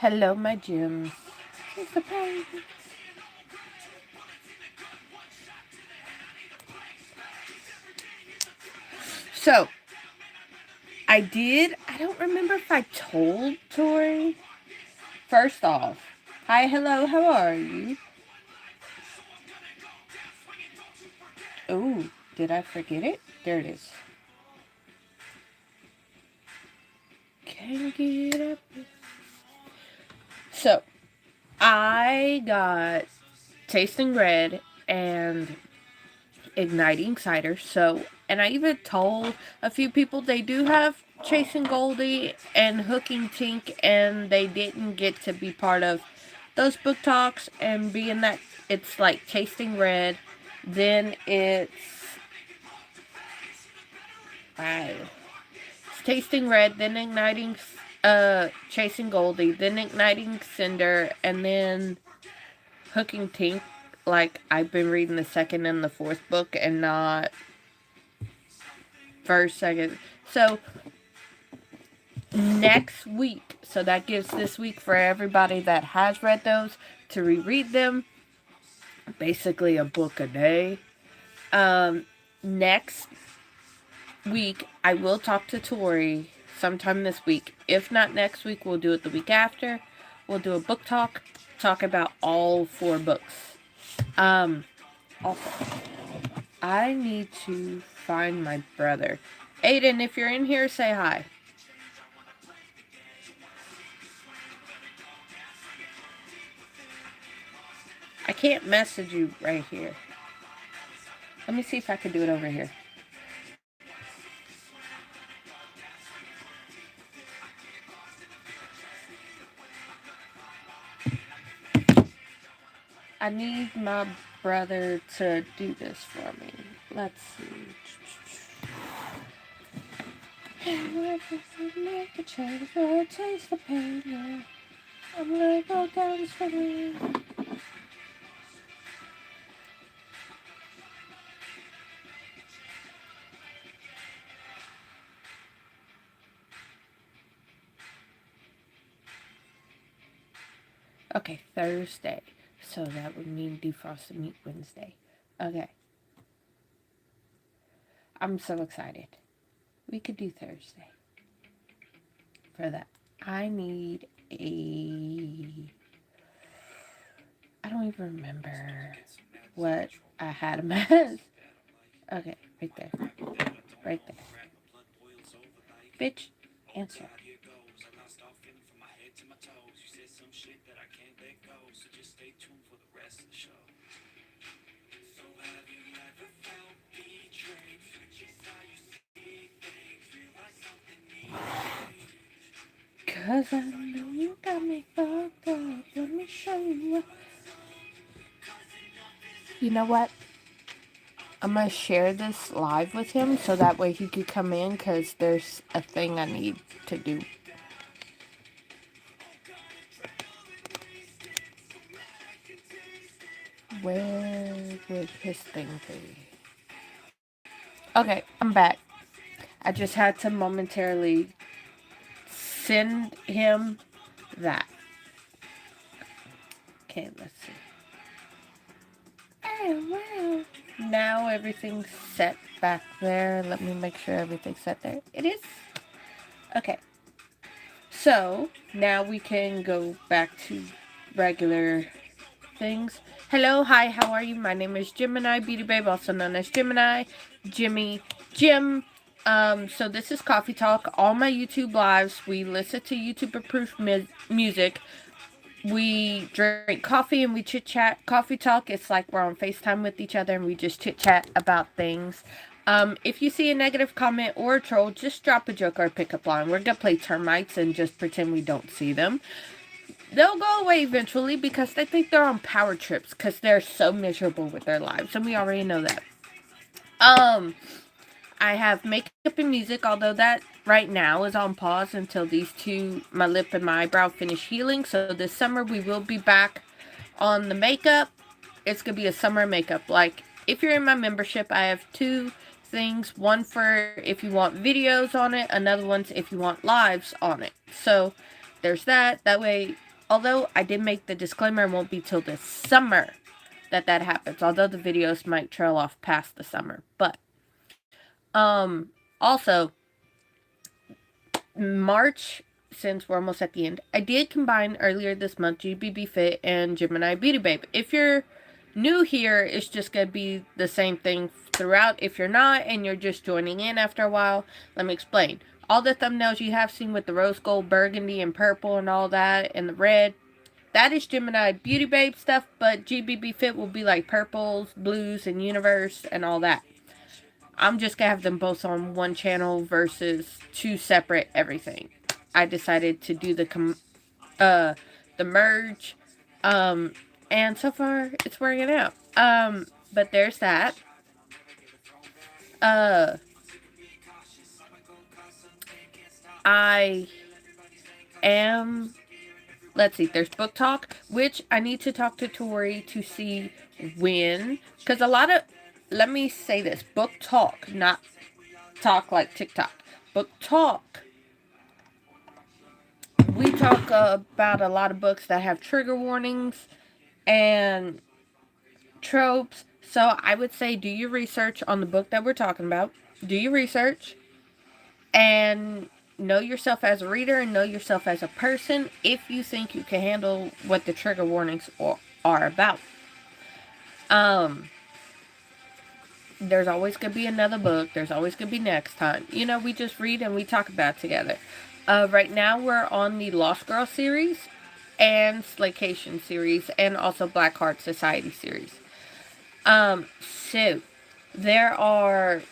Hello, my gems. It's a baby. So, I don't remember if I told Tori. First off, hi, hello, how are you? Oh, did I forget it? There it is. Can't get up. So, I got Tasting Red and Igniting Cider. So, and I even told a few people they do have Chasing Goldie and Hooking Tink, and they didn't get to be part of those book talks. And being that it's like Tasting Red, then it's Tasting Red, then Igniting, Chasing Goldie, then Igniting Cinder, and then Hooking Tink. Like, I've been reading the second and the fourth book and not first, second. So, next week, so that gives this week for everybody that has read those to reread them. Basically, a book a day. Next week, I will talk to Tori sometime this week. If not next week, we'll do it the week after. We'll do a book talk about all 4 books. Also, I need to find my brother. Aiden, if you're in here, say hi. I can't message you right here. Let me see if I can do it over here. I need my brother to do this for me. Let's see. Make a change, taste the pain. I'm gonna go down this way. Okay, Thursday. So that would mean defrost and meet Wednesday. Okay. I'm so excited. We could do Thursday. For that. I need a... I don't even remember what I had him as. Okay, right there. Right there. Bitch, answer. Cause I know you got me fucked up. Let me show you. You know what? I'm gonna share this live with him so that way he could come in because there's a thing I need to do. Where would his thing be? Okay, I'm back. I just had to momentarily send him that. Okay, let's see. Oh, wow. Now everything's set back there. Let me make sure everything's set there. It is. Okay. So, now we can go back to regular things. Hello, hi, how are you? My name is Gemini Beauty Babe, also known as Gemini, Jimmy, Jim. So this is Coffee Talk. All my YouTube lives, we listen to YouTube approved music. We drink coffee and we chit chat. Coffee Talk, it's like we're on FaceTime with each other and we just chit chat about things. If you see a negative comment or a troll, just drop a joke or a pickup line. We're gonna play termites and just pretend we don't see them. They'll go away eventually because they think they're on power trips because they're so miserable with their lives, and we already know that. I have makeup and music, although that right now is on pause until these two, my lip and my eyebrow, finish healing. So this summer we will be back on the makeup. It's gonna be a summer makeup. Like, if you're in my membership, I have 2 things. One for if you want videos on it, another one's if you want lives on it. So there's that. That way Although I did make the disclaimer, it won't be till this summer that happens. Although the videos might trail off past the summer. But, also, March, since we're almost at the end, I did combine earlier this month GBB Fit and Gemini Beauty Babe. If you're new here, it's just going to be the same thing throughout. If you're not and you're just joining in after a while, let me explain. All the thumbnails you have seen with the rose gold, burgundy, and purple and all that, and the red, that is Gemini Beauty Babe stuff, but GBB Fit will be like purples, blues, and universe, and all that. I'm just going to have them both on one channel versus two separate everything. I decided to do the merge, and so far it's working out. But there's that. I am, let's see, there's book talk, which I need to talk to Tori to see when, because a lot of, let me say this, book talk, not talk like TikTok. Book talk, we talk about a lot of books that have trigger warnings and tropes. So I would say do your research on the book that we're talking about. Do your research and know yourself as a reader and know yourself as a person if you think you can handle what the trigger warnings are about. There's always going to be another book. There's always going to be next time. You know, we just read and we talk about it together. Right now we're on the Lost Girl series and Slaycation series and also Black Heart Society series. So there are,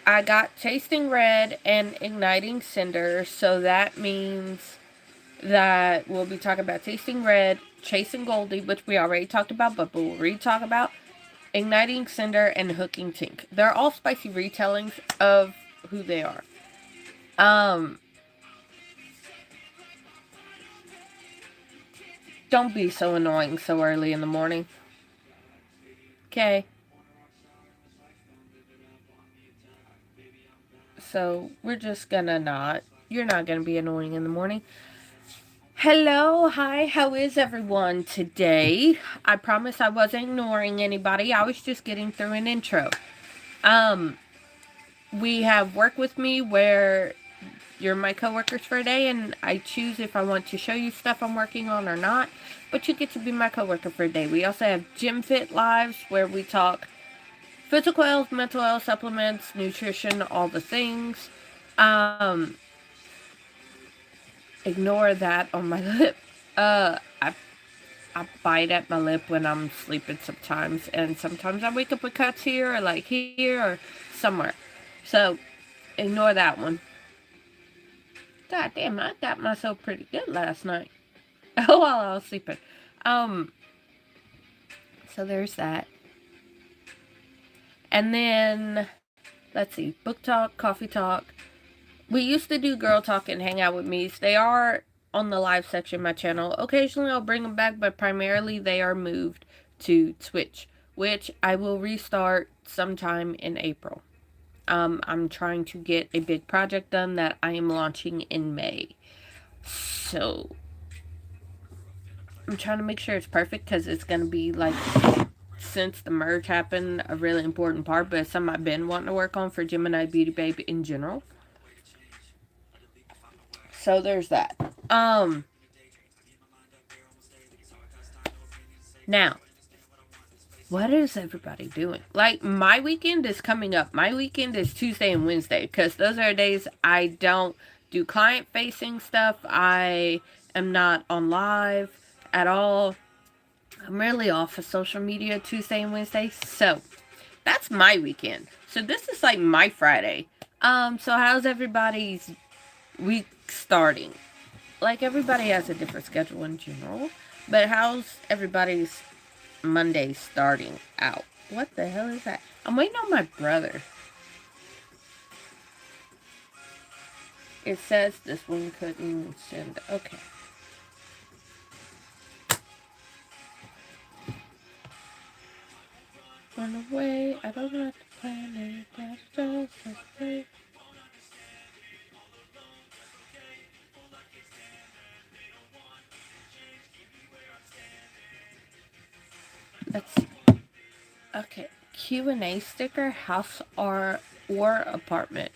I got Tasting Red and Igniting Cinder, so that means that we'll be talking about Tasting Red, Chasing Goldie, which we already talked about, but we'll re-talk about, Igniting Cinder, and Hooking Tink. They're all spicy retellings of who they are. Don't be so annoying so early in the morning. Okay. So, we're just gonna not. You're not gonna be annoying in the morning. Hello, hi, how is everyone today? I promise I wasn't ignoring anybody. I was just getting through an intro. We have Work With Me where you're my coworkers for a day and I choose if I want to show you stuff I'm working on or not, but you get to be my coworker for a day. We also have Gym Fit Lives where we talk physical health, mental health, supplements, nutrition, all the things. Ignore that on my lip. I bite at my lip when I'm sleeping sometimes, and sometimes I wake up with cuts here, or like here, or somewhere. So, ignore that one. God damn, I got myself pretty good last night. While I was sleeping. So there's that. And then, let's see, book talk, coffee talk. We used to do girl talk and hang out with me's. They are on the live section of my channel. Occasionally I'll bring them back, but primarily they are moved to Twitch, which I will restart sometime in April. I'm trying to get a big project done that I am launching in May. So, I'm trying to make sure it's perfect because it's going to be like, since the merge happened, a really important part, but it's something I've been wanting to work on for Gemini Beauty Babe in general. So there's that. Now, what is everybody doing? Like, my weekend is coming up. My weekend is Tuesday and Wednesday because those are days I don't do client-facing stuff. I am not on live at all. I'm really off of social media Tuesday and Wednesday. So, that's my weekend. So, this is like my Friday. So how's everybody's week starting? Like, everybody has a different schedule in general. But how's everybody's Monday starting out? What the hell is that? I'm waiting on my brother. It says this one couldn't send. Okay. Run away, I don't have to plan it. That's just a way. Let's see. Okay. Q&A sticker, house or apartment.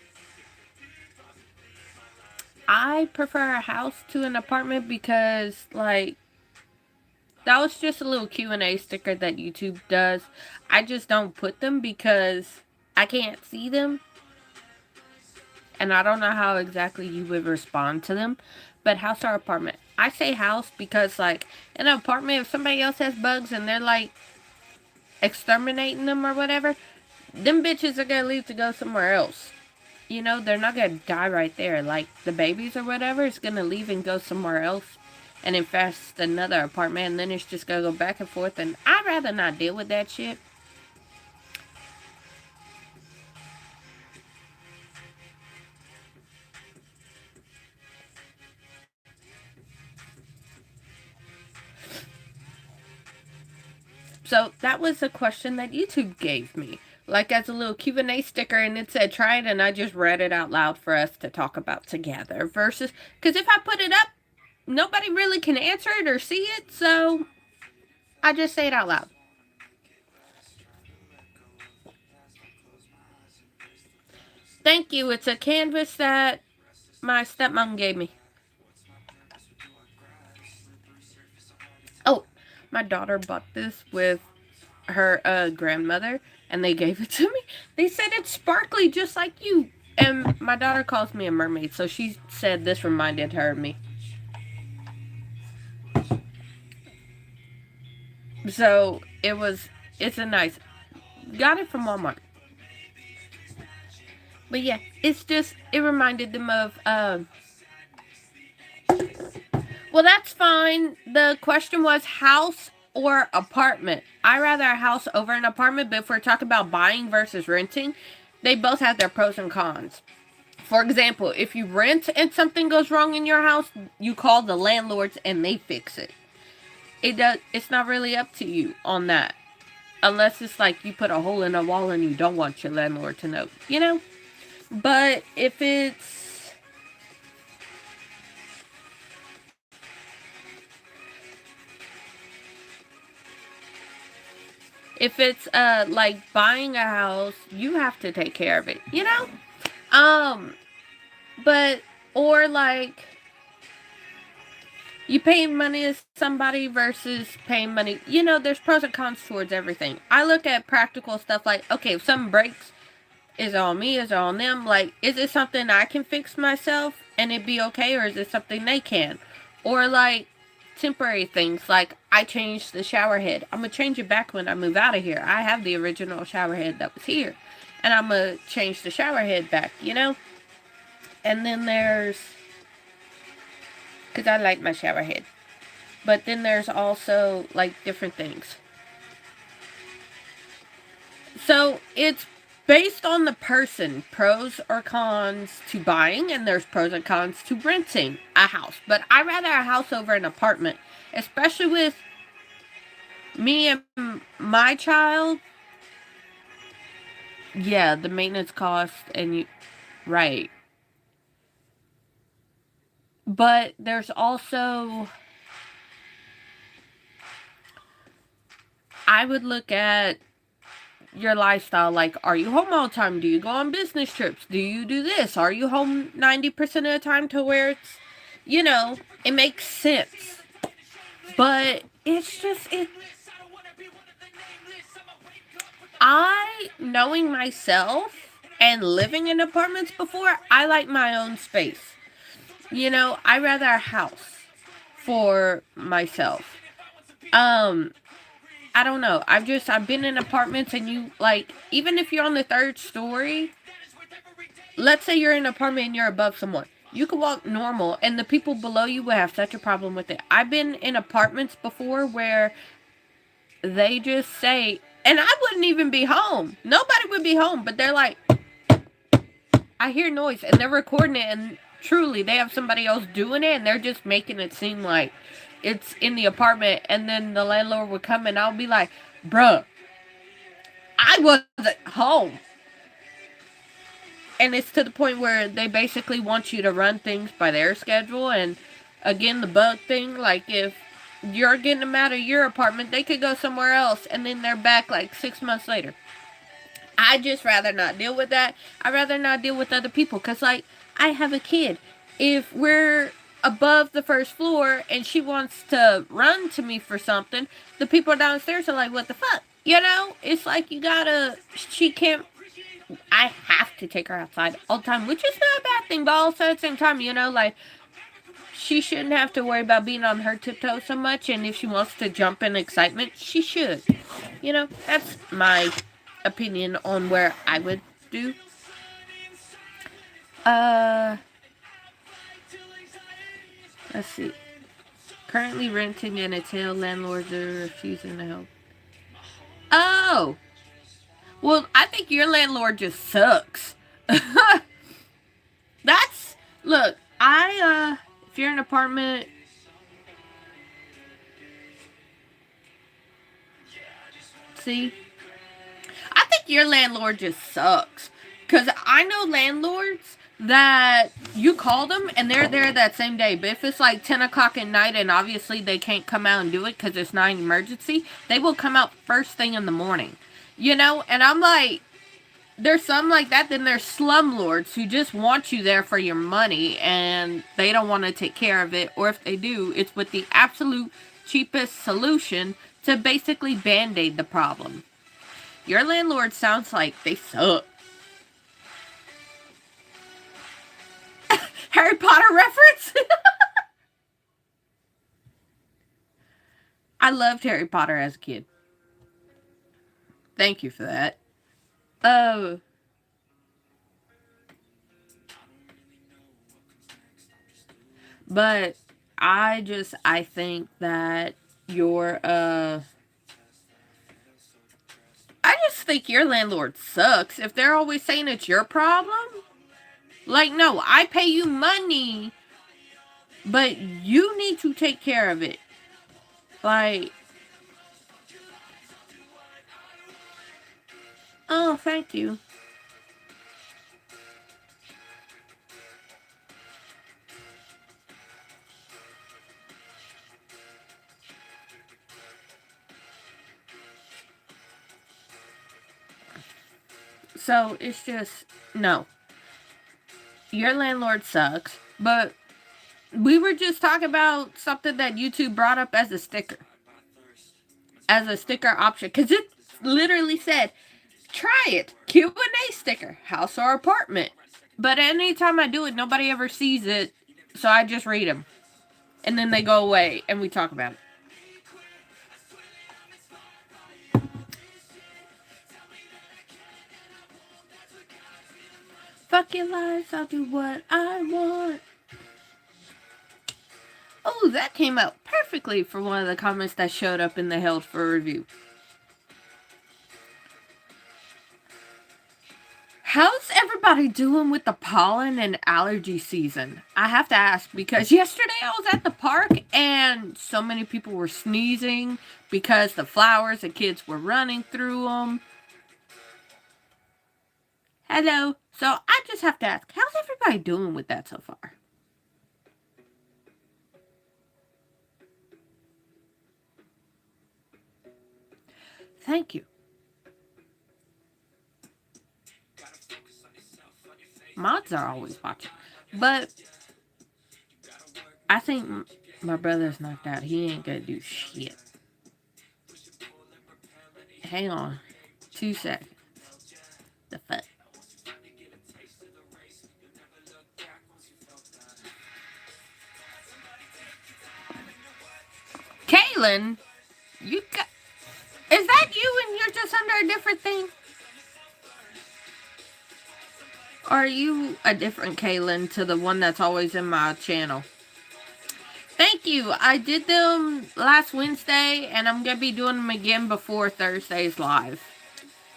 I prefer a house to an apartment because, like, that was just a little Q&A sticker that YouTube does. I just don't put them because I can't see them. And I don't know how exactly you would respond to them. But house or apartment? I say house because, like, in an apartment, if somebody else has bugs and they're, like, exterminating them or whatever, them bitches are gonna leave to go somewhere else. You know, they're not gonna die right there. Like, the babies or whatever is gonna leave and go somewhere else and infest another apartment, and then it's just gonna go back and forth, and I'd rather not deal with that shit. So that was a question that YouTube gave me, like as a little Q&A sticker, and it said try it, and I just read it out loud for us to talk about together. Versus, because if I put it up, nobody really can answer it or see it, so I just say it out loud. Thank you. It's a canvas that my stepmom gave me. Oh, my daughter bought this with her grandmother, and they gave it to me. They said it's sparkly just like you. And my daughter calls me a mermaid, so she said this reminded her of me. So it's a nice, got it from Walmart. But yeah, it reminded them of, well, that's fine. The question was house or apartment. I rather a house over an apartment, but if we're talking about buying versus renting, they both have their pros and cons. For example, if you rent and something goes wrong in your house, you call the landlords and they fix it. It's not really up to you on that. Unless it's like you put a hole in a wall and you don't want your landlord to know, you know? But if it's like buying a house, you have to take care of it, you know? But or like you paying money to somebody versus paying money, you know, there's pros and cons towards everything. I look at practical stuff like, okay, if something breaks, is it on me, is it on them? Like, is it something I can fix myself and it be okay, or is it something they can? Or like temporary things, like I changed the shower head. I'm gonna change it back when I move out of here. I have the original shower head that was here, and I'm gonna change the shower head back, you know? And then there's, because I like my shower head. But then there's also like different things. So it's based on the person, pros or cons to buying, and there's pros and cons to renting a house. But I rather a house over an apartment, especially with me and my child. Yeah, the maintenance cost and you, right. But there's also, I would look at your lifestyle. Like, are you home all the time? Do you go on business trips? Do you do this? Are you home 90% of the time to where it's, you know, it makes sense. But it's just, knowing myself and living in apartments before, I like my own space. You know, I rather a house for myself. I don't know. I've been in apartments, and you, like, even if you're on the third story, let's say you're in an apartment and you're above someone, you can walk normal and the people below you will have such a problem with it. I've been in apartments before where they just say, and I wouldn't even be home. Nobody would be home, but they're like, I hear noise, and they're recording it, and truly they have somebody else doing it, and they're just making it seem like it's in the apartment. And then the landlord would come and I'll be like, bruh, I wasn't home. And it's to the point where they basically want you to run things by their schedule. And again, the bug thing, like if you're getting them out of your apartment, they could go somewhere else, and then they're back like 6 months later. I just rather not deal with that. I'd rather not deal with other people, because, like, I have a kid. If we're above the first floor and she wants to run to me for something, the people downstairs are like, what the fuck? You know? It's like you gotta, she can't, I have to take her outside all the time, which is not a bad thing, but also at the same time, you know, like, she shouldn't have to worry about being on her tiptoes so much, and if she wants to jump in excitement, she should. You know, that's my opinion on where I would do. Let's see. Currently renting in a tail, landlords are refusing to help. Oh! Well, I think your landlord just sucks. That's, look, if you're in an apartment, see? I think your landlord just sucks. Because I know landlords that you call them and they're there that same day. But if it's like 10 o'clock at night and obviously they can't come out and do it because it's not an emergency, they will come out first thing in the morning. You know? And I'm like, there's some like that. Then there's slumlords who just want you there for your money and they don't want to take care of it. Or if they do, it's with the absolute cheapest solution to basically band-aid the problem. Your landlord sounds like they suck. Harry Potter reference? I loved Harry Potter as a kid. Thank you for that. Oh. But I think that your, I just think your landlord sucks. If they're always saying it's your problem, like, no, I pay you money, but you need to take care of it. Like, oh, thank you. So, it's just, no. Your landlord sucks, but we were just talking about something that YouTube brought up as a sticker. As a sticker option. Because it literally said, try it. Q&A sticker. House or apartment. But anytime I do it, nobody ever sees it. So I just read them. And then they go away and we talk about it. Fuck your lives, I'll do what I want. Oh, that came out perfectly for one of the comments that showed up in the Held for Review. How's everybody doing with the pollen and allergy season? I have to ask because yesterday I was at the park and so many people were sneezing because the flowers and kids were running through them. Hello. So I just have to ask, how's everybody doing with that so far? Thank you. Mods are always watching. But I think my brother's knocked out. He ain't gonna do shit. Hang on. 2 seconds. The fuck? Kaylin? You got... Is that you and you're just under a different thing? Or are you a different Kaylin to the one that's always in my channel? Thank you. I did them last Wednesday, and I'm going to be doing them again before Thursday's live.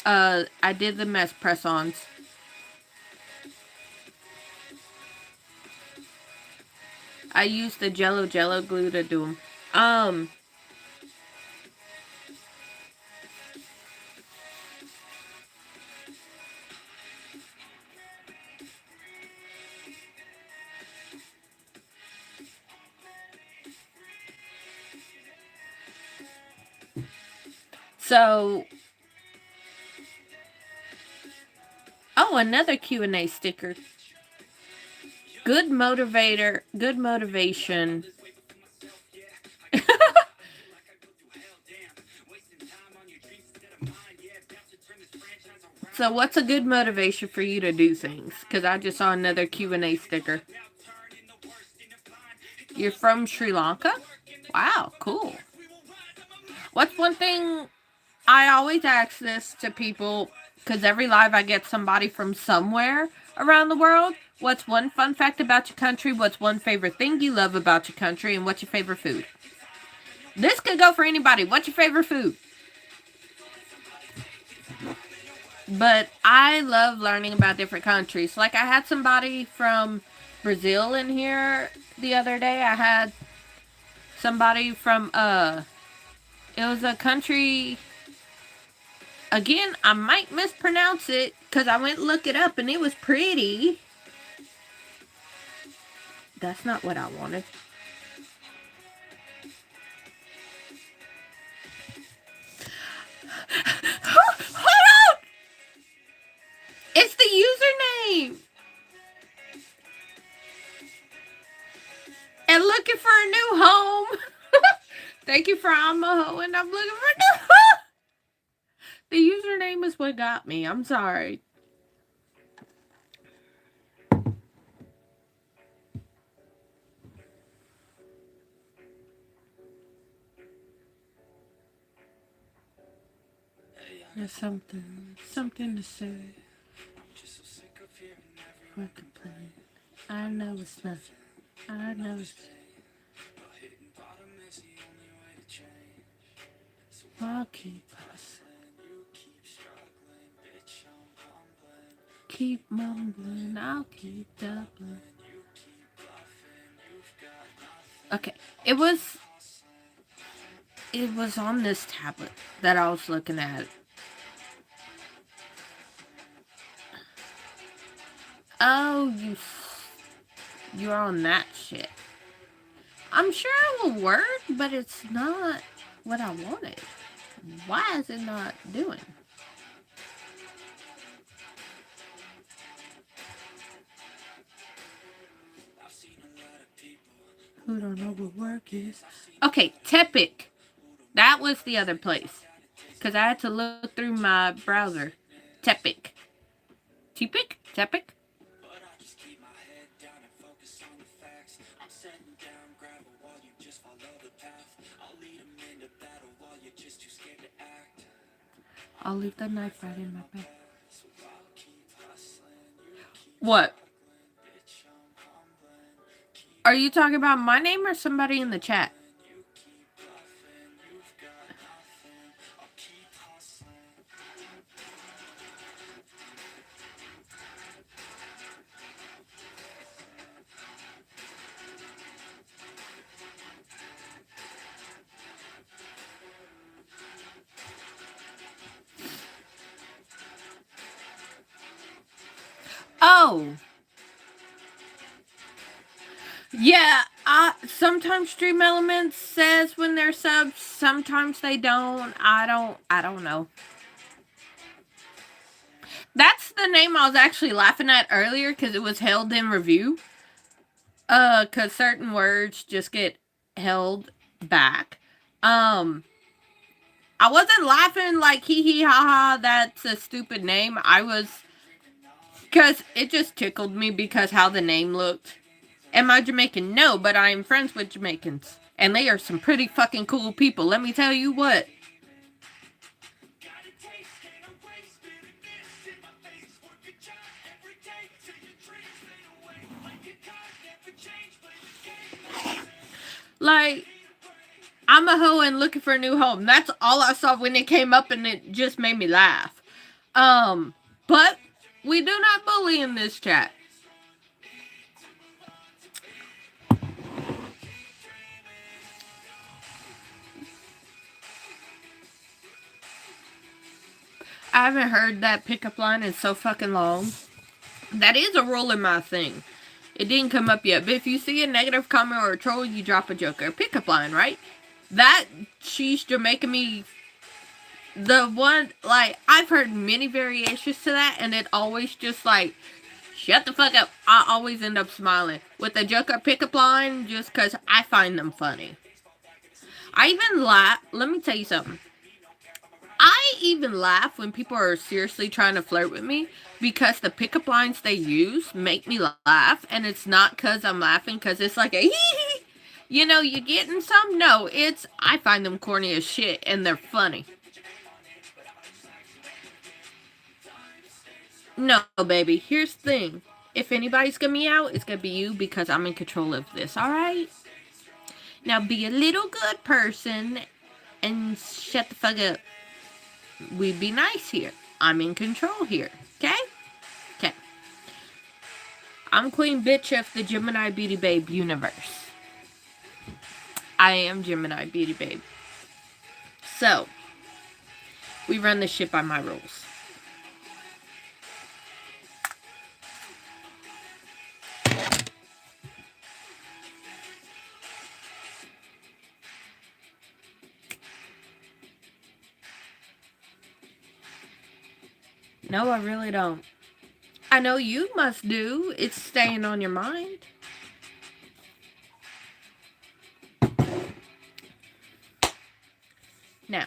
I did them as press-ons. I used the Jello glue to do them. So, oh, another Q&A sticker. Good motivator, good motivation. So what's a good motivation for you to do things? Because I just saw another Q&A sticker. You're from Sri Lanka? Wow, cool. What's one thing I always ask this to people, because every live I get somebody from somewhere around the world. What's one fun fact about your country? What's one favorite thing you love about your country? And what's your favorite food? This could go for anybody. What's your favorite food? But I love learning about different countries. Like, I had somebody from Brazil in here the other day. I had somebody from, it was a country, again, I might mispronounce it, because I went to look it up, and it was pretty. That's not what I wanted. Hold on! It's the username! And looking for a new home. Thank you for I'm a hoe and I'm looking for a new home. The username is what got me. I'm sorry. There's something to say. What the plan? I know it's nothing. I know it's. I'll keep hustling. Keep mumbling. I'll keep doubling. Okay, it was on this tablet that I was looking at. Oh, you're on that shit. I'm sure it will work, but it's not what I wanted. Why is it not doing? Who don't know what work is? Okay, Tepic. That was the other place. Because I had to look through my browser. Tepic. Tepic? Tepic? I'll leave the knife right in my bag. What? Are you talking about my name or somebody in the chat? Oh. Yeah, sometimes Stream Elements says when they're subs, sometimes they don't. I don't know. That's the name I was actually laughing at earlier because it was held in review. Cause certain words just get held back. I wasn't laughing like hee hee ha ha, that's a stupid name. I was, cause it just tickled me because how the name looked. Am I Jamaican? No, but I am friends with Jamaicans. And they are some pretty fucking cool people, let me tell you what. Like, I'm a hoe and looking for a new home. That's all I saw when it came up and it just made me laugh. But we do not bully in this chat. I haven't heard that pickup line in so fucking long. That is a rule in my thing. It didn't come up yet, but if you see a negative comment or a troll, you drop a joke or a pickup line, right? That she's Jamaican me The one, like, I've heard many variations to that, and it always just, like, shut the fuck up. I always end up smiling with the joke or pickup line just because I find them funny. I even laugh. Let me tell you something. I even laugh when people are seriously trying to flirt with me because the pickup lines they use make me laugh, and it's not because I'm laughing because it's like a hee hee. You know, you getting some? No, it's I find them corny as shit and they're funny. No, baby. Here's the thing. If anybody's gonna be out, it's gonna be you because I'm in control of this, alright? Now be a little good person and shut the fuck up. We be nice here. I'm in control here. Okay? Okay. I'm Queen Bitch of the Gemini Beauty Babe universe. I am Gemini Beauty Babe. So, we run this shit by my rules. No, I really don't. I know you must do. It's staying on your mind. Now,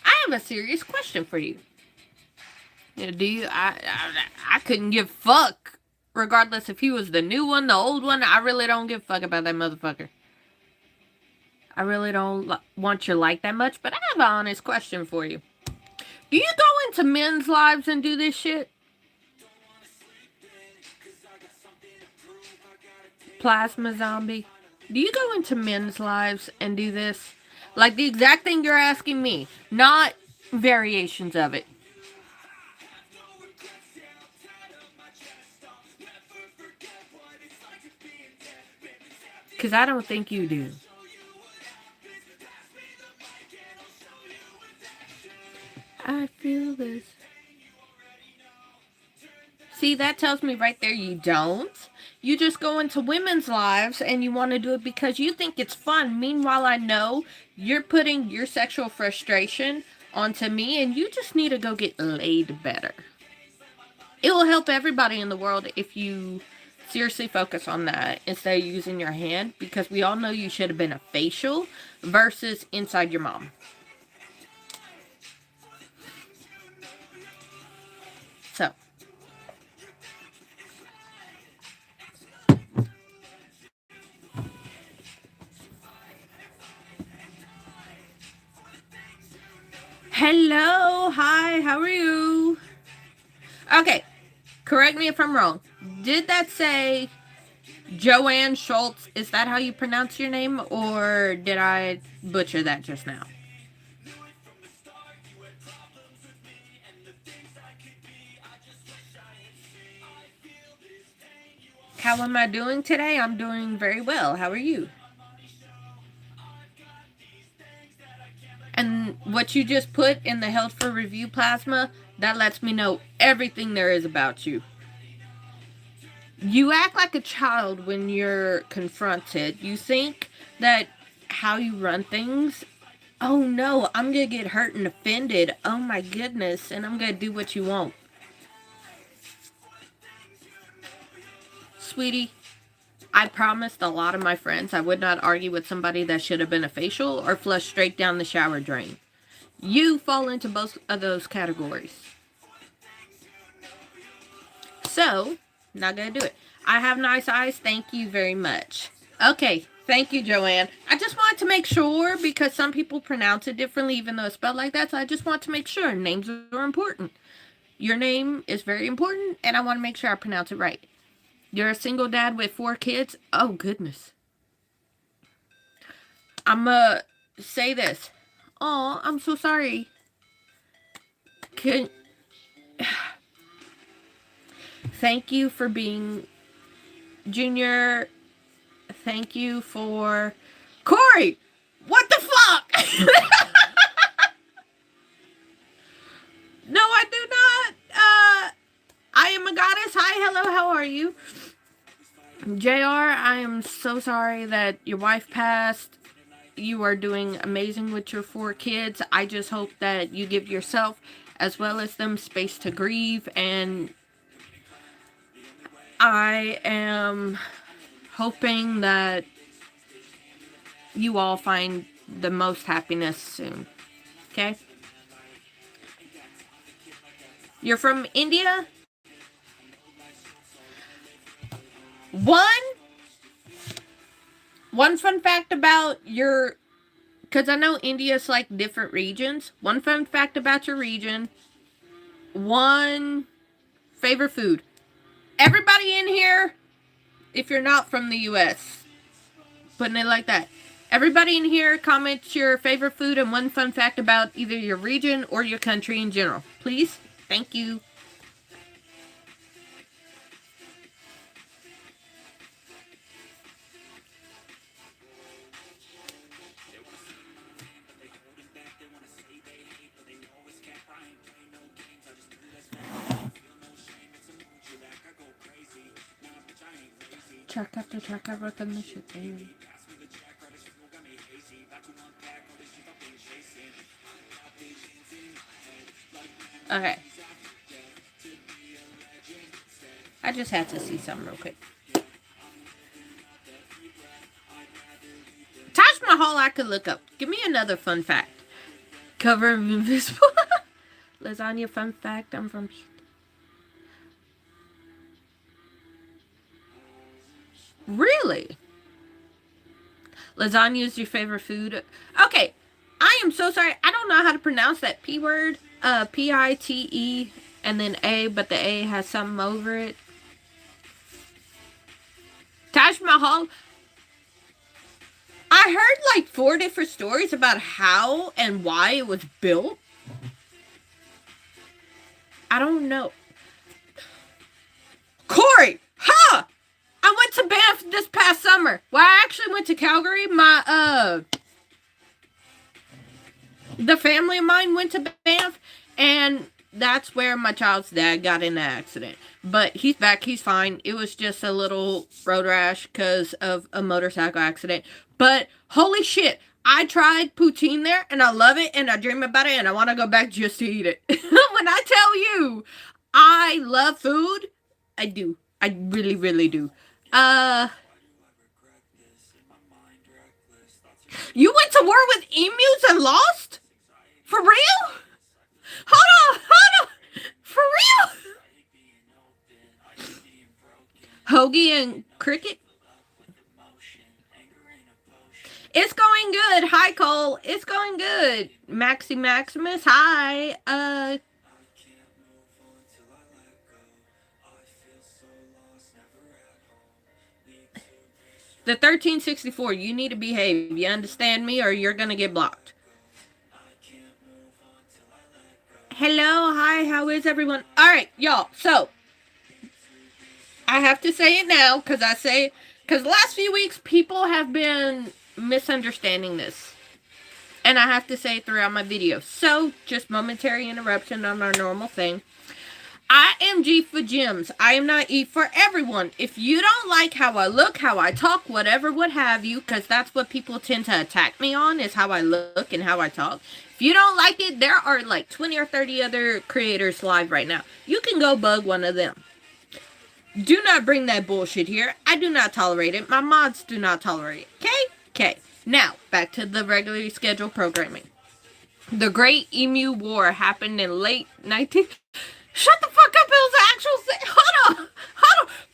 I have a serious question for you. Do you? I couldn't give fuck, regardless if he was the new one, the old one. I really don't give a fuck about that motherfucker. I really don't want you like that much, but I have an honest question for you. Do you go into men's lives and do this shit? Plasma Zombie. Do you go into men's lives and do this? Like the exact thing you're asking me, not variations of it. Because I don't think you do. I feel this. See, that tells me right there you don't. You just go into women's lives and you want to do it because you think it's fun. Meanwhile, I know you're putting your sexual frustration onto me and you just need to go get laid better. It will help everybody in the world if you seriously focus on that instead of using your hand, because we all know you should have been a facial versus inside your mom. So, hello, hi, how are you? Okay, correct me if I'm wrong. Did that say Joanne Schultz? Is that how you pronounce your name, or did I butcher that just now? How am I doing today? I'm doing very well. How are you? And what you just put in the Held for Review plasma, that lets me know everything there is about you. You act like a child when you're confronted. You think that how you run things, oh no, I'm gonna get hurt and offended. Oh my goodness, and I'm gonna do what you want. Sweetie, I promised a lot of my friends I would not argue with somebody that should have been a facial or flushed straight down the shower drain. You fall into both of those categories. So, not gonna do it. I have nice eyes. Thank you very much. Okay, thank you, Joanne. I just wanted to make sure because some people pronounce it differently even though it's spelled like that. So I just want to make sure. Names are important. Your name is very important and I want to make sure I pronounce it right. You're a single dad with 4 kids? Oh, goodness. I'm gonna say this. Oh, I'm so sorry. Thank you for being Junior. Thank you for Corey. What the fuck? No, I do not. I am a goddess. Hi, hello, how are you? JR, I am so sorry that your wife passed. you are doing amazing with your 4 kids. I just hope that you give yourself as well as them space to grieve, and I am hoping that you all find the most happiness soon. Okay? You're from India? One fun fact about your, because I know India's like different regions. One fun fact about your region. One favorite food. Everybody in here, if you're not from the US, putting it like that. Everybody in here, comment your favorite food and one fun fact about either your region or your country in general. Please? Thank you. Track after track, I wrote them the shit down. Okay. I just had to see something real quick. Taj Mahal I could look up. Give me another fun fact. Cover of invisible. Lasagna fun fact. I'm from... Really? Lasagna is your favorite food? Okay. I am so sorry. I don't know how to pronounce that P word. P-I-T-E and then A, but the A has something over it. Taj Mahal. I heard like 4 different stories about how and why it was built. I don't know. Corey! Ha! I went to Banff this past summer. Well, I actually went to Calgary. The family of mine went to Banff, and that's where my child's dad got in an accident. But he's back. He's fine. It was just a little road rash because of a motorcycle accident. But holy shit, I tried poutine there, and I love it, and I dream about it, and I want to go back just to eat it. When I tell you I love food, I do. I really, really do. You went to war with emus and lost? For real? Hold on. For real? Hoagie and cricket? It's going good. Hi, Cole. It's going good. Maxi Maximus, hi. The 1364, you need to behave. You understand me or you're gonna get blocked. Hello, hi, how is everyone? Alright, y'all, so I have to say it now, because the last few weeks people have been misunderstanding this. And I have to say it throughout my videos. So, just momentary interruption on our normal thing. I am G for gyms. I am not E for everyone. If you don't like how I look, how I talk, whatever, what have you, because that's what people tend to attack me on, is how I look and how I talk. If you don't like it, there are like 20 or 30 other creators live right now. You can go bug one of them. Do not bring that bullshit here. I do not tolerate it. My mods do not tolerate it. Okay? Okay. Now, back to the regularly scheduled programming. The Great Emu War happened in late 19... Shut the fuck up, it was an actual thing. Hold on.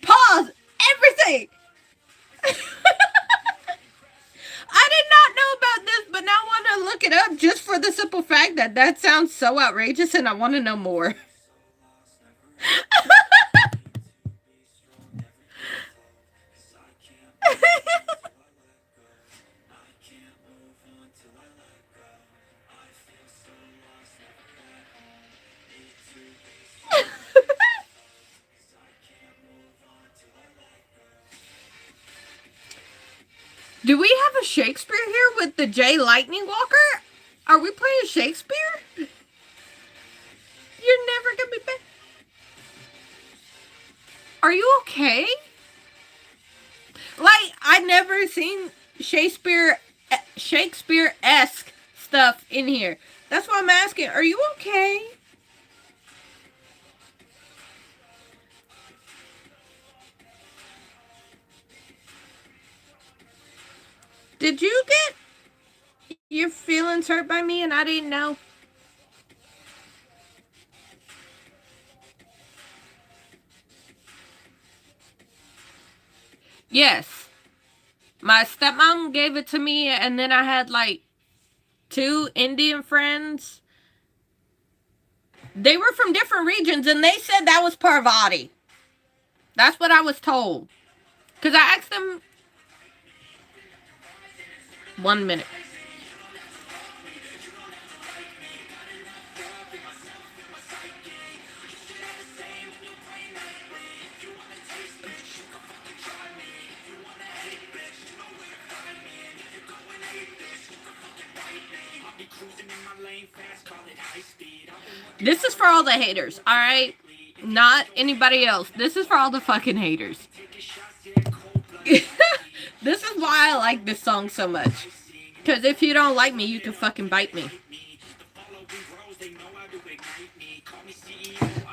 Pause everything. I did not know about this, but now I want to look it up just for the simple fact that sounds so outrageous and I want to know more. Do we have a Shakespeare here with the J Lightning Walker? Are we playing Shakespeare? You're never gonna be back. Are you okay? Like, I've never seen Shakespeare Shakespeare-esque stuff in here. That's why I'm asking, are you okay? Did you get your feelings hurt by me and I didn't know? Yes. My stepmom gave it to me, and then I had like 2 Indian friends. They were from different regions, and they said that was Parvati. That's what I was told. Because I asked them. 1 minute. This is for all the haters, alright? Not anybody else. This is for all the fucking haters. This is why I like this song so much. Because if you don't like me, you can fucking bite me.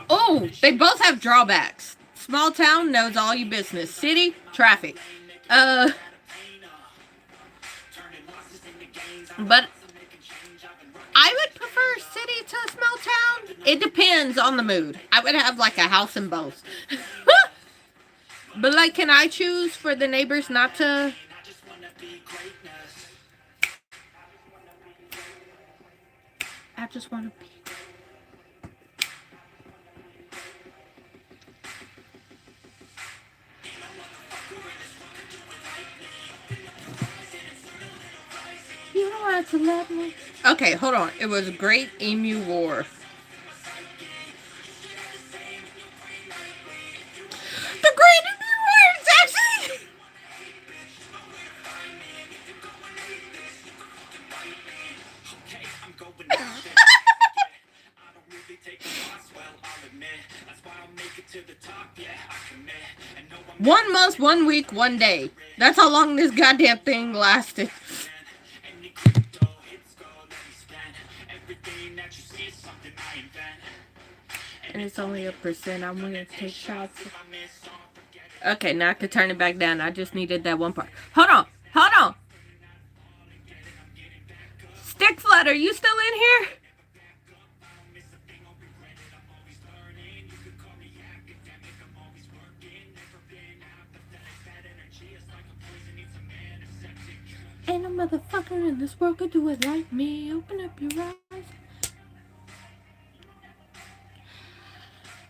Oh, they both have drawbacks. Small town knows all your business. City, traffic. But I would prefer city to a small town. It depends on the mood. I would have like a house in both. But like, can I choose for the neighbors not to? I just want to be. You don't have to love me. Okay, hold on. It was Great Emu War. The Great Emu War is actually. One month, 1 week, 1 day. That's how long this goddamn thing lasted. And it's only a percent. I'm gonna take shots. Okay, now I can turn it back down. I just needed that one part. Hold on. Hold on. Stick Flood, are you still in here? Ain't no motherfucker in this world could do it like me. Open up your eyes.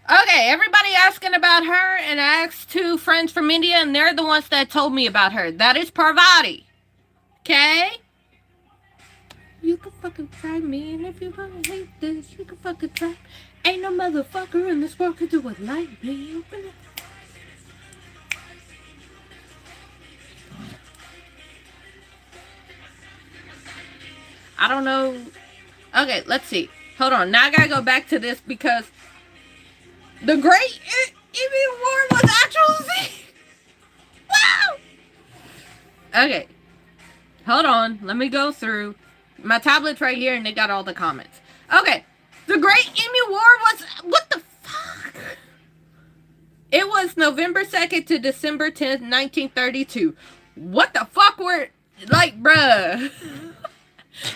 Okay, everybody asking about her, and I asked 2 friends from India, and they're the ones that told me about her. That is Parvati. Okay? You can fucking try me, and if you wanna hate this, you can fucking try. Ain't no motherfucker in this world could do it like me. Open up. I don't know. Okay, let's see. Hold on. Now I gotta go back to this because the Great Emu War was actually. Wow! Okay. Hold on. Let me go through. My tablet's right here and they got all the comments. Okay. The Great Emu War was. What the fuck? It was November 2nd to December 10th, 1932. What the fuck were. Like, bruh.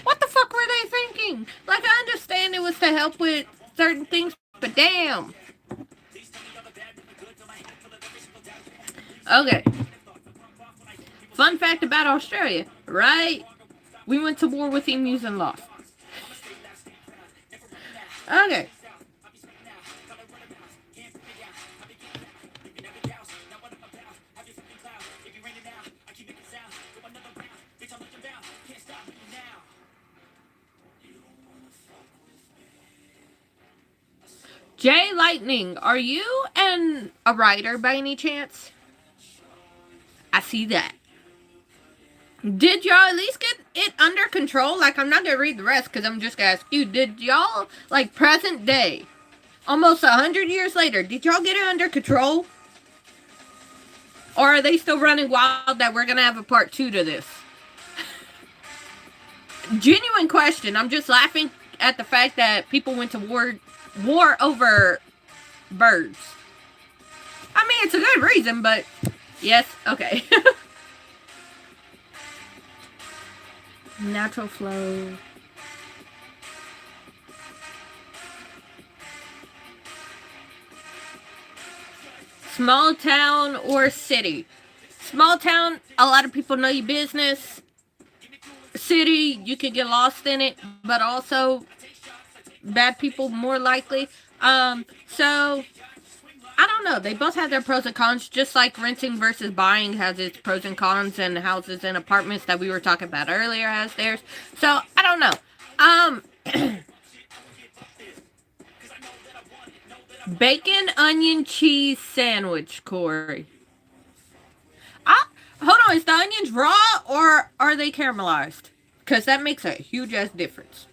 What the fuck were they thinking? Like, I understand it was to help with certain things, but damn. Okay. Fun fact about Australia, right? We went to war with emus and lost. Okay. Jay Lightning, are you a writer by any chance? I see that. Did y'all at least get it under control? Like, I'm not gonna read the rest because I'm just gonna ask you. Did y'all, like, present day, almost 100 years later, did y'all get it under control? Or are they still running wild that we're gonna have a part 2 to this? Genuine question. I'm just laughing at the fact that people went to war over birds. I mean, it's a good reason, but yes, okay. Natural flow. Small town or city? Small town, a lot of people know your business. City, you could get lost in it, but also bad people more likely. So I don't know. They both have their pros and cons, just like renting versus buying has its pros and cons, and houses and apartments that we were talking about earlier has theirs. So I don't know. Bacon, onion, cheese sandwich, Corey. Hold on, is the onions raw or are they caramelized? Because that makes a huge ass difference.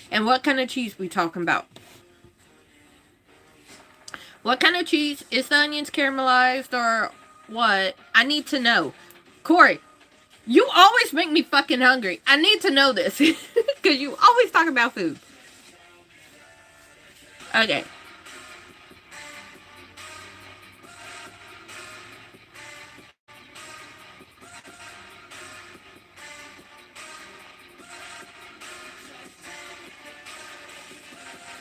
And what kind of cheese we talking about? What kind of cheese? Is the onions caramelized or what? I need to know. Corey, you always make me fucking hungry. I need to know this. Because you always talk about food. Okay.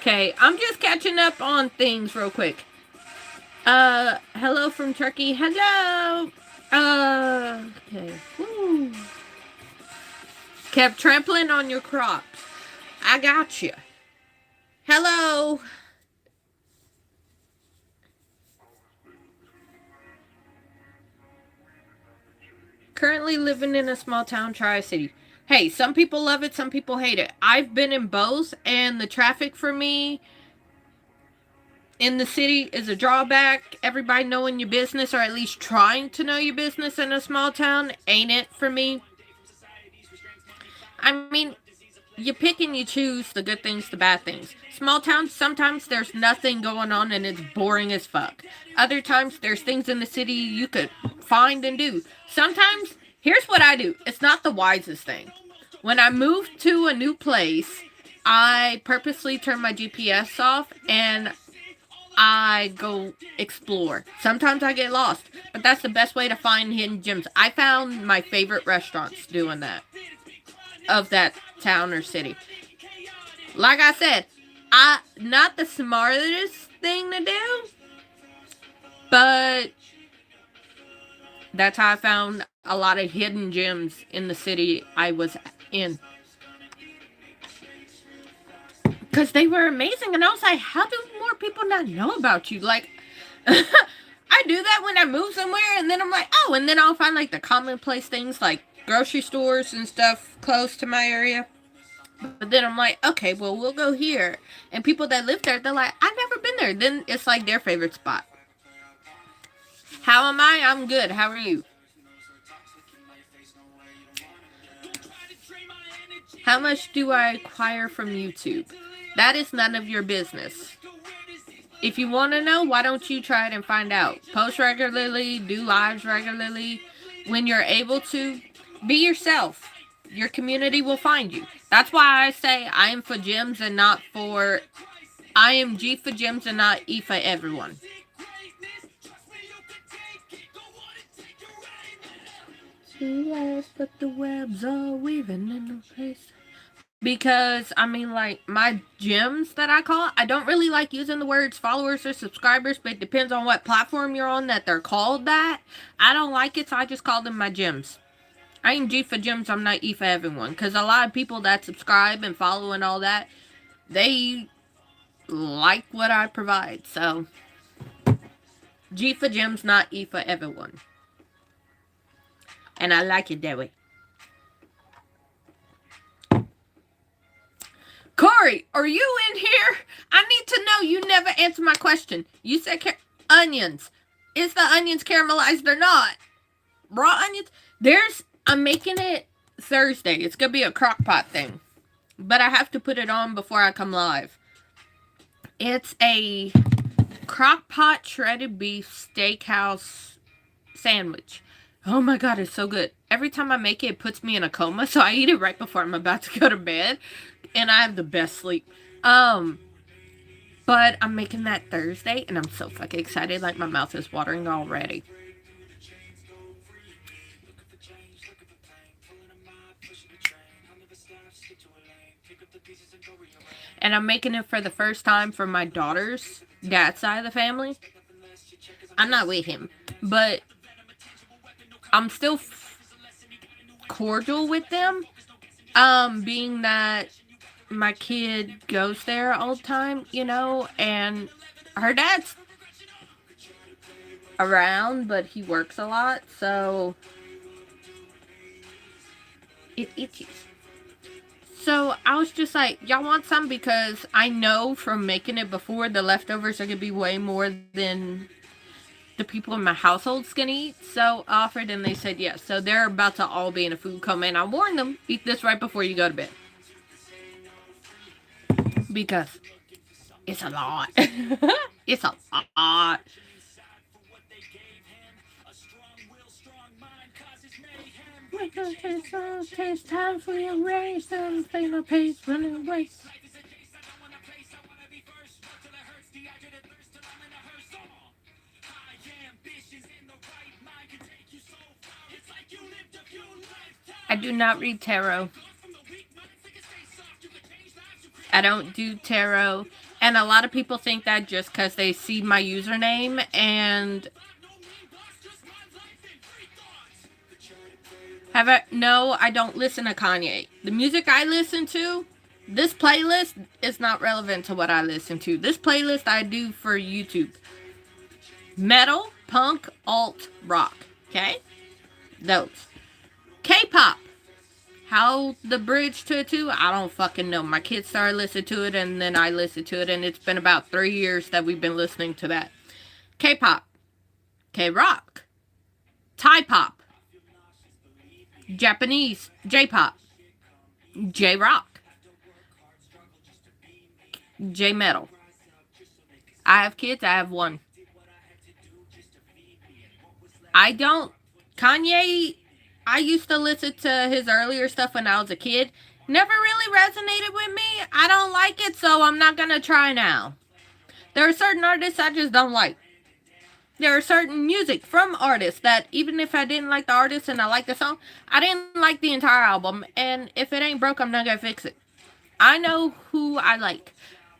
Okay, I'm just catching up on things real quick. Hello from Turkey. Hello. Okay. Woo. Kept trampling on your crops. I got you. Hello. Currently living in a small town, Tri-City. Hey, some people love it, some people hate it. I've been in both, and the traffic for me in the city is a drawback. Everybody knowing your business, or at least trying to know your business in a small town, ain't it for me. I mean, you pick and you choose the good things, the bad things. Small towns, sometimes there's nothing going on and it's boring as fuck. Other times, there's things in the city you could find and do. Sometimes, here's what I do. It's not the wisest thing. When I move to a new place, I purposely turn my GPS off and I go explore. Sometimes I get lost, but that's the best way to find hidden gems. I found my favorite restaurants doing that, of that town or city. Like I said, not the smartest thing to do, but that's how I found a lot of hidden gems in the city I was in. Because they were amazing, and I was like, how do more people not know about you? Like, I do that when I move somewhere, and then I'm like, oh, and then I'll find like the commonplace things like grocery stores and stuff close to my area. But then I'm like, okay, well, we'll go here. And people that live there, they're like, I've never been there. Then it's like their favorite spot. How am I? I'm good. How are you? How much do I acquire from YouTube? That is none of your business. If you want to know, why don't you try it and find out? Post regularly, do lives regularly. When you're able to, be yourself. Your community will find you. That's why I say I am for gems and not for... I am G for gems and not E for everyone. Yes, but the webs are weaving in the place. Because, I mean, like, my gems that I call, I don't really like using the words followers or subscribers, but it depends on what platform you're on that they're called that. I don't like it, so I just call them my gems. I am G for gems, I'm not E for everyone. Because a lot of people that subscribe and follow and all that, they like what I provide. So, G for gems, not E for everyone. And I like it that way. Corey, are you in here? I need to know. You never answered my question. You said onions. Is the onions caramelized or not? Raw onions? I'm making it Thursday. It's going to be a crock pot thing. But I have to put it on before I come live. It's a crock pot shredded beef steakhouse sandwich. Oh my god, it's so good. every time I make it, it puts me in a coma. So I eat it right before I'm about to go to bed. And I have the best sleep. But I'm making that Thursday, and I'm so fucking excited. Like, my mouth is watering already. And I'm making it for the first time for my daughter's dad's side of the family. I'm not with him, but I'm still cordial with them. Being that my kid goes there all the time, you know, and her dad's around, but he works a lot, so it itches. So I was just like, y'all want some? Because I know from making it before, the leftovers are going to be way more than the people in my household's going to eat. So I offered, and they said yes. So they're about to all be in a food coma, and I warned them, eat this right before you go to bed. Because it's a lot. It's a lot. It's time for your race. Something a pace running race. I do not read tarot. I don't do tarot. And a lot of people think that just because they see my username. And no, I don't listen to Kanye. The music I listen to, this playlist is not relevant to what I listen to. This playlist I do for YouTube. Metal, punk, alt, rock. Okay? Those. K-pop. How the bridge to it too, I don't fucking know. My kids started listening to it, and then I listened to it, and it's been about 3 years that we've been listening to that. K-pop. K-rock. Thai pop. Japanese. J-pop. J-rock. J-metal. I have kids. I have one. I don't... Kanye... I used to listen to his earlier stuff when I was a kid. Never really resonated with me. I don't like it, so I'm not going to try now. There are certain artists I just don't like. There are certain music from artists that even if I didn't like the artist and I like the song, I didn't like the entire album. And if it ain't broke, I'm not going to fix it. I know who I like.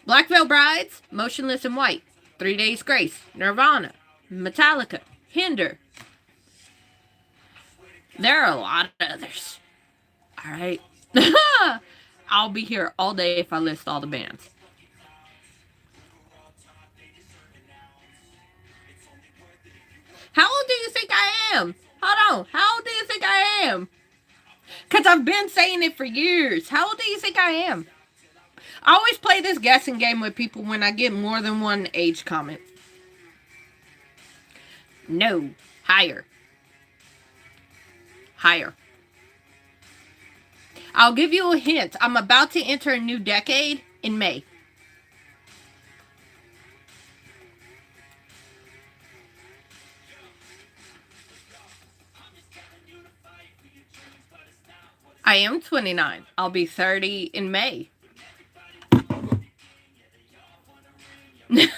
Black Veil Brides, Motionless in White, 3 Days Grace, Nirvana, Metallica, Hinder. There are a lot of others. Alright? I'll be here all day if I list all the bands. How old do you think I am? Hold on. How old do you think I am? Because I've been saying it for years. How old do you think I am? I always play this guessing game with people when I get more than one age comment. No. Higher. Higher. I'll give you a hint. I'm about to enter a new decade in May. I am 29. I'll be 30 in May. Corey,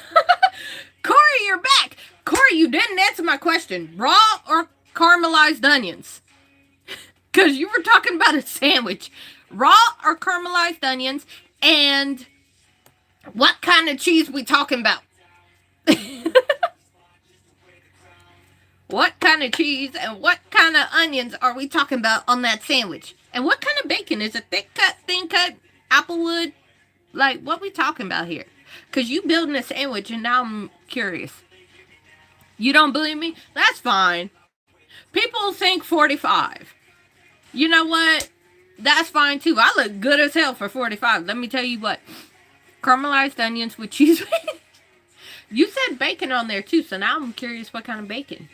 you're back. Corey, you didn't answer my question. Raw or caramelized onions? Because you were talking about a sandwich. Raw or caramelized onions? And what kind of cheese we talking about? What kind of cheese and what kind of onions are we talking about on that sandwich? And what kind of bacon? Is it thick cut, thin cut, applewood? Like, what we talking about here? Because you building a sandwich and now I'm curious. You don't believe me? That's fine. People think 45. You know what? That's fine too. I look good as hell for 45. Let me tell you what. Caramelized onions with cheese. You said bacon on there too, so now I'm curious what kind of bacon.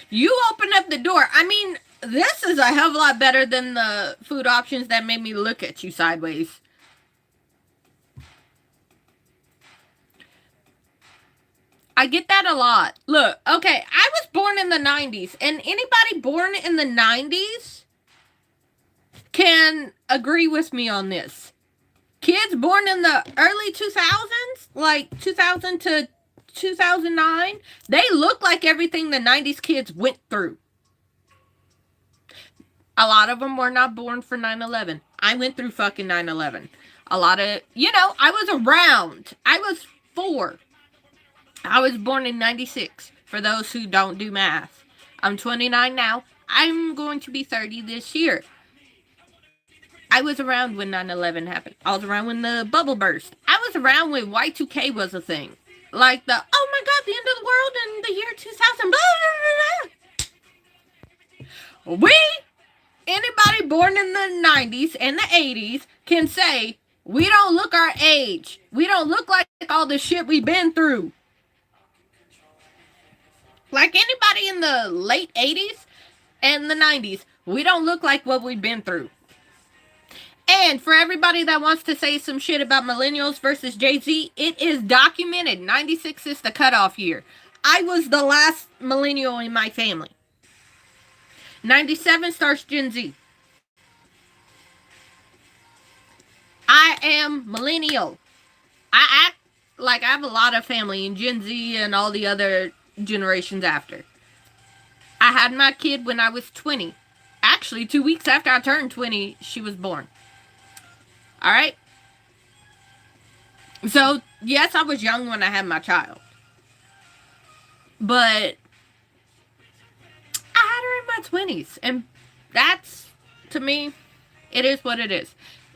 You open up the door. I mean, this is a hell of a lot better than the food options that made me look at you sideways. I get that a lot. Look, okay, I was born in the 90s, and anybody born in the 90s can agree with me on this. Kids born in the early 2000s, like 2000 to 2009, they look like everything the 90s kids went through. A lot of them were not born for 9/11. I went through fucking 9/11. A lot of, I was around. I was 4. I was born in 96, for those who don't do math. I'm 29 now. I'm going to be 30 this year. I was around when 9/11 happened. I was around when the bubble burst. I was around when Y2K was a thing. Like the, oh my god, the end of the world in the year 2000. Blah, blah, blah, blah. Anybody born in the 90s and the 80s can say, we don't look our age. We don't look like all the shit we've been through. Like anybody in the late 80s and the 90s, we don't look like what we've been through. And for everybody that wants to say some shit about millennials versus Jay-Z, it is documented. 96 is the cutoff year. I was the last millennial in my family. 97 starts Gen Z. I am millennial. I act like I have a lot of family in Gen Z and all the other generations after. I had my kid when I was 20. Actually, 2 weeks after I turned 20, she was born. Alright? So, yes, I was young when I had my child. But I had her in my 20s. And that's, to me, it is what it is.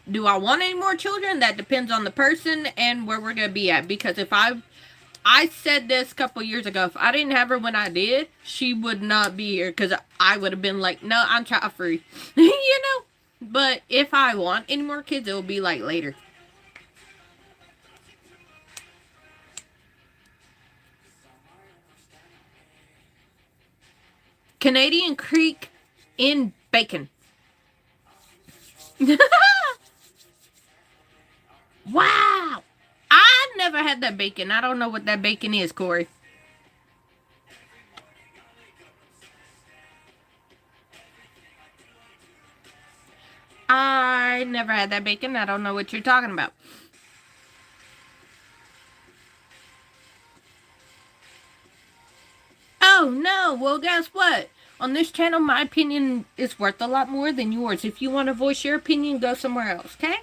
Do I want any more children? That depends on the person and where we're going to be at. Because if I said this a couple years ago, if I didn't have her when I did, she would not be here. Because I would have been like, no, I'm child free. But if I want any more kids, it will be like later. Canadian Creek in bacon. Wow! I've never had that bacon. I don't know what that bacon is, Corey. I never had that bacon. I don't know what you're talking about. Oh, no. Well, guess what? On this channel, my opinion is worth a lot more than yours. If you want to voice your opinion, go somewhere else, okay?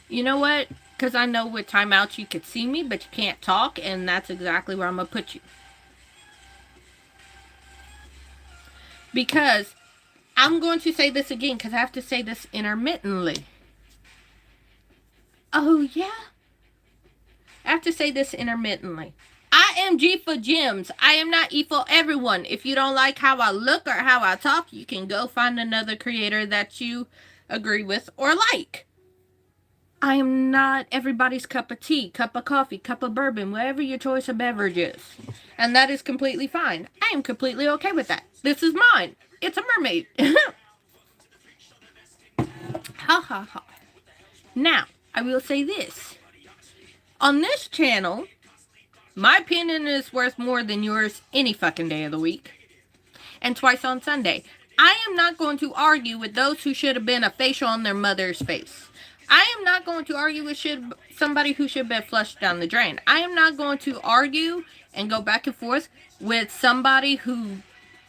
You know what? Because I know with timeouts you could see me, but you can't talk, and that's exactly where I'm going to put you. Because I'm going to say this again, because I have to say this intermittently. Oh, yeah? I have to say this intermittently. I am G for Gems. I am not E for everyone. If you don't like how I look or how I talk, you can go find another creator that you agree with or like. I am not everybody's cup of tea, cup of coffee, cup of bourbon, whatever your choice of beverage is. And that is completely fine. I am completely okay with that. This is mine. It's a mermaid. Ha ha ha. Now, I will say this. On this channel, my opinion is worth more than yours any fucking day of the week. And twice on Sunday. I am not going to argue with those who should have been a facial on their mother's face. I am not going to argue with somebody who should have been flushed down the drain. I am not going to argue and go back and forth with somebody who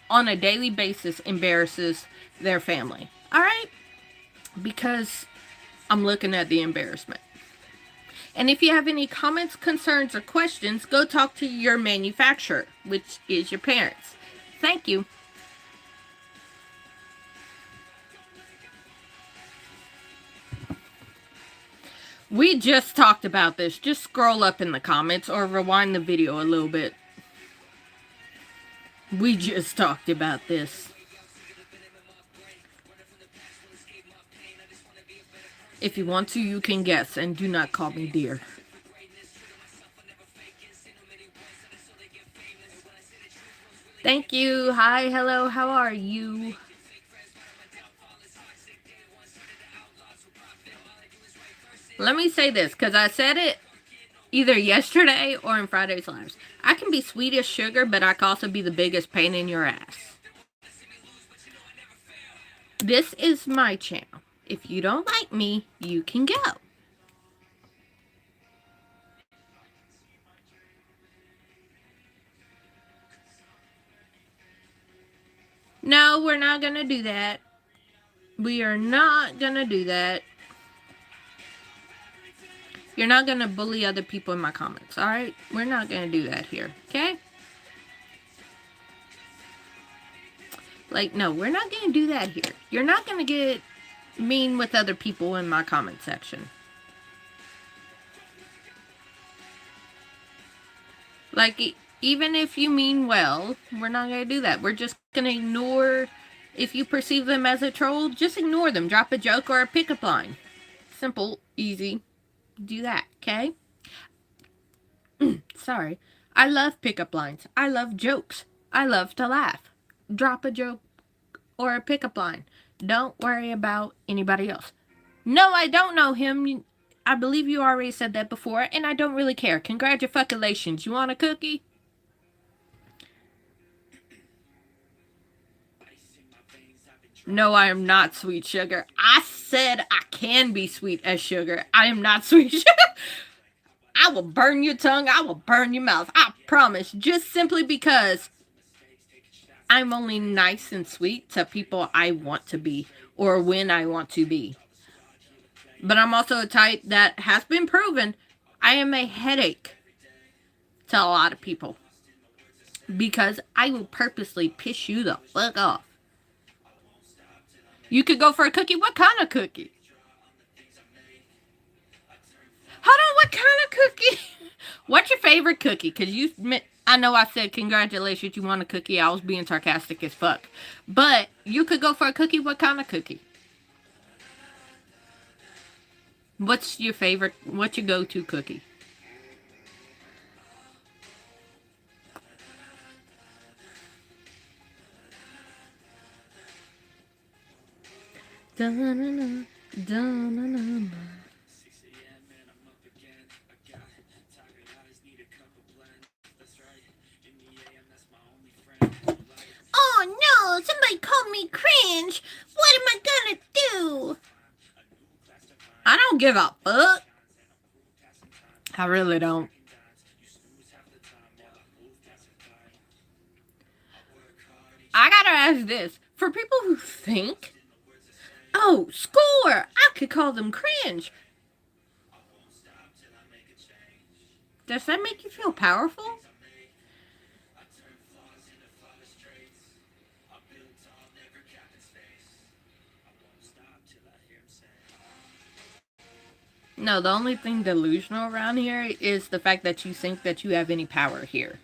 on a daily basis embarrasses their family. Alright? Because I'm looking at the embarrassment. And if you have any comments, concerns, or questions, go talk to your manufacturer, which is your parents. Thank you. We just talked about this. Just scroll up in the comments or rewind the video a little bit. We just talked about this. If you want to, you can guess, and do not call me dear. Thank you. Hi, hello, how are you? Let me say this, because I said it Either yesterday or in Friday's lives. I can be sweet as sugar, but I can also be the biggest pain in your ass. This is my channel. If you don't like me, you can go. No, we're not going to do that. We are not going to do that. You're not going to bully other people in my comments, alright? We're not going to do that here, okay? Like, no, we're not going to do that here. You're not going to get mean with other people in my comment section. Like, even if you mean well, we're not going to do that. We're just going to ignore. If you perceive them as a troll, just ignore them. Drop a joke or a pickup line. Simple, easy. Do that, okay? Sorry. I love pickup lines. I love jokes. I love to laugh. Drop a joke or a pickup line. Don't worry about anybody else. No, I don't know him. I believe you already said that before, and I don't really care. Congratulations. You want a cookie? No, I am not sweet sugar. I said I can be sweet as sugar. I am not sweet sugar. I will burn your tongue. I will burn your mouth. I promise. Just simply because I'm only nice and sweet to people I want to be or when I want to be. But I'm also a type that has been proven. I am a headache to a lot of people because I will purposely piss you the fuck off. You could go for a cookie. What kind of cookie? Hold on, what kind of cookie? What's your favorite cookie? Because I know I said congratulations, you want a cookie. I was being sarcastic as fuck. But you could go for a cookie. What kind of cookie? What's your favorite? What's your go-to cookie? Da-na-na, da-na-na. Oh no, somebody called me cringe. What am I gonna do? I don't give a fuck. I really don't. I gotta ask this. For people who think, oh, score, I could call them cringe. Does that make you feel powerful? No, the only thing delusional around here is the fact that you think that you have any power here.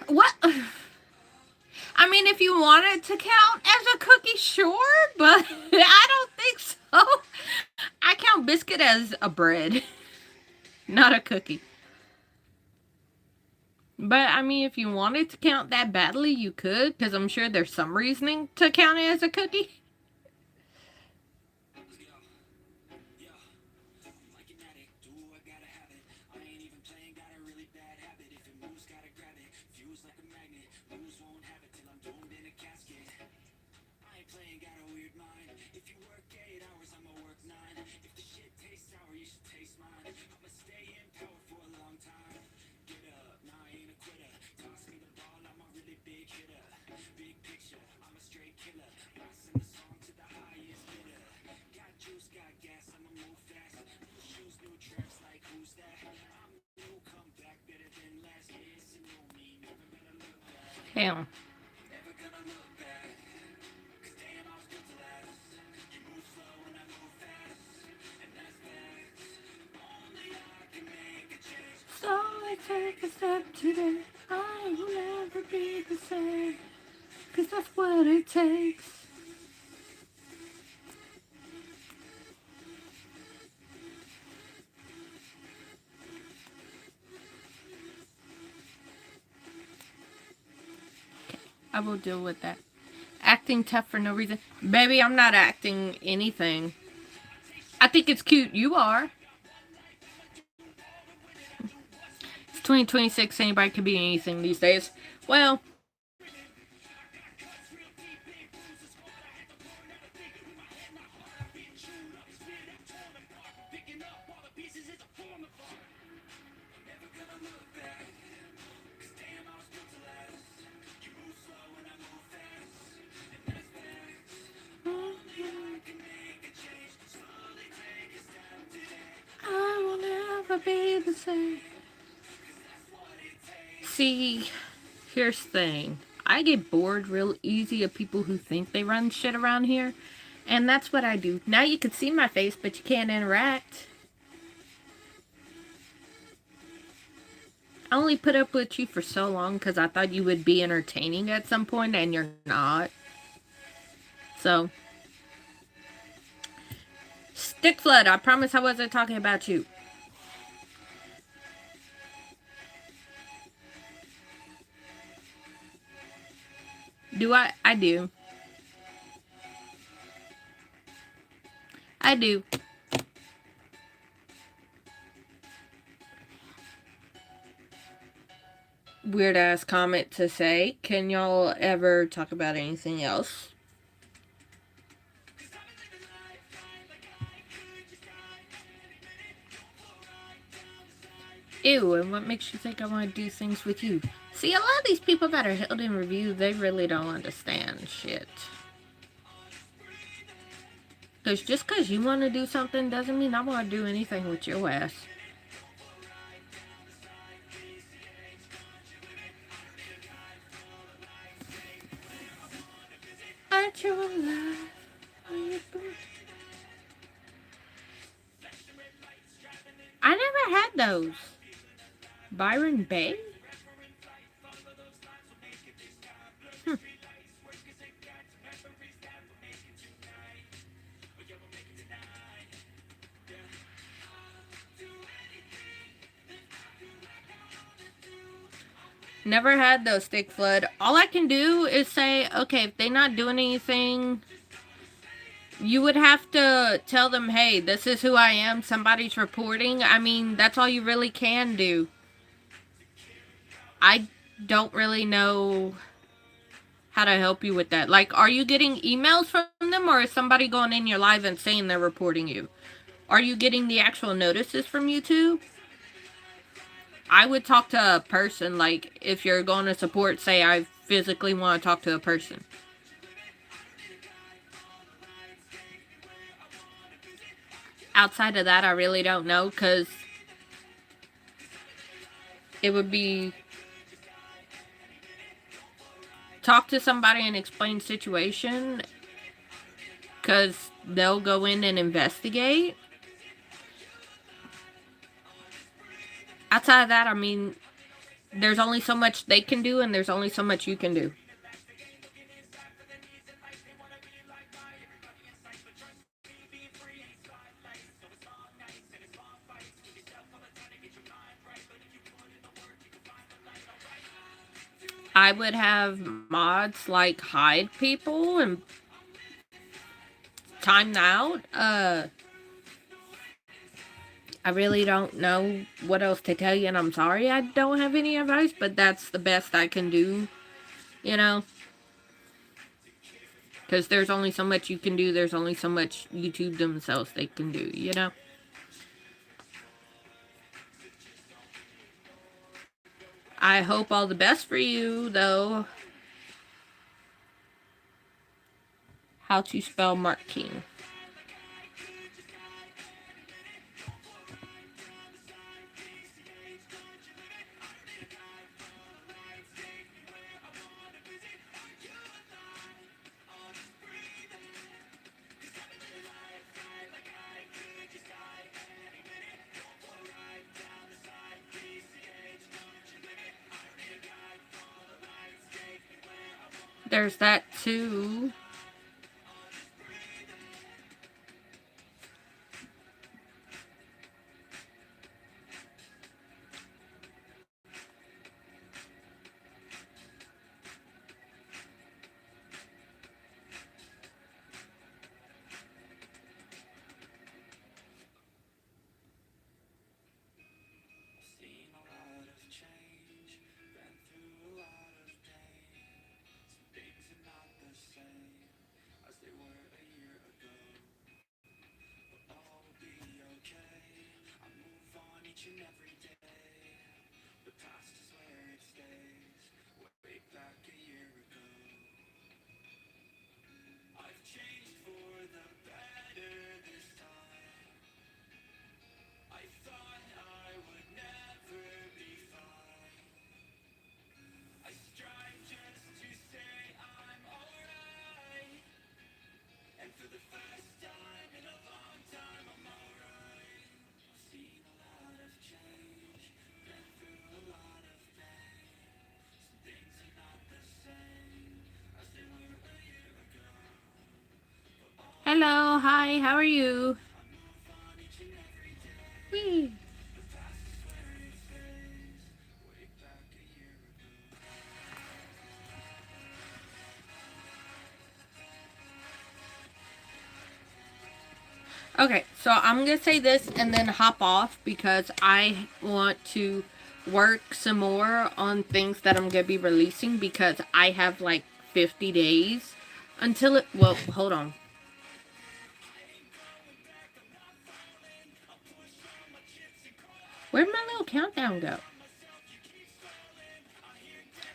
What? I mean, if you wanted to count as a cookie, sure, but I don't think so. I count biscuit as a bread, not a cookie. But, I mean, if you wanted to count that badly, you could, because I'm sure there's some reasoning to count it as a cookie. Damn. So I take a step today. I will never be the same. Cause that's what it takes. I will deal with that. Acting tough for no reason. Baby, I'm not acting anything. I think it's cute. You are. 2026, anybody could be anything these days. Well, I will never be the same. See, here's the thing. I get bored real easy of people who think they run shit around here. And that's what I do. Now you can see my face, but you can't interact. I only put up with you for so long because I thought you would be entertaining at some point, and you're not. So, Stick Flood, I promise I wasn't talking about you. Do I? I do. I do. Weird ass comment to say. Can y'all ever talk about anything else? Ew, and what makes you think I want to do things with you? See, a lot of these people that are held in review, they really don't understand shit. Because just because you want to do something doesn't mean I want to do anything with your ass. Aren't you alive? I never had those. Byron Bay? Never had those, Stick Flood. All I can do is say, okay, if they're not doing anything, you would have to tell them, hey, this is who I am, somebody's reporting. I mean, that's all you really can do. I don't really know how to help you with that. Like, are you getting emails from them, or is somebody going in your live and saying they're reporting you? Are you getting the actual notices from YouTube? I would talk to a person. Like, if you're going to support, say I physically want to talk to a person. Outside of that, I really don't know, because it would be talk to somebody and explain situation, because they'll go in and investigate. Outside of that, I mean, there's only so much they can do, and there's only so much you can do. I would have mods like hide people and time out. I really don't know what else to tell you, and I'm sorry I don't have any advice, but that's the best I can do, you know? Because there's only so much you can do, there's only so much YouTube themselves they can do, you know? I hope all the best for you, though. How to spell Mark King. There's that too. Hello, hi, how are you? Whee. Okay, so I'm gonna say this and then hop off because I want to work some more on things that I'm gonna be releasing because I have like 50 days until it. Well, hold on. Where'd my little countdown go?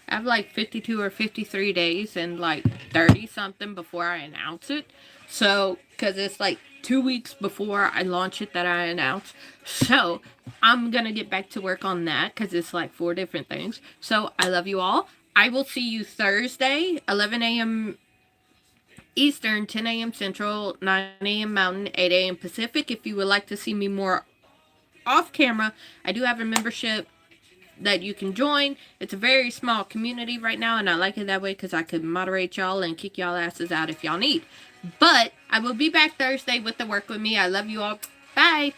I have like 52 or 53 days and like 30 something before I announce it. So, because it's like 2 weeks before I launch it that I announce. So, I'm going to get back to work on that because it's like 4 different things. So, I love you all. I will see you Thursday, 11 a.m. Eastern, 10 a.m. Central, 9 a.m. Mountain, 8 a.m. Pacific. If you would like to see me more off camera, I do have a membership that you can join. It's a very small community right now, and I like it that way because I could moderate y'all and kick y'all asses out if y'all need. But I will be back Thursday with the Work With Me. I love you all. Bye.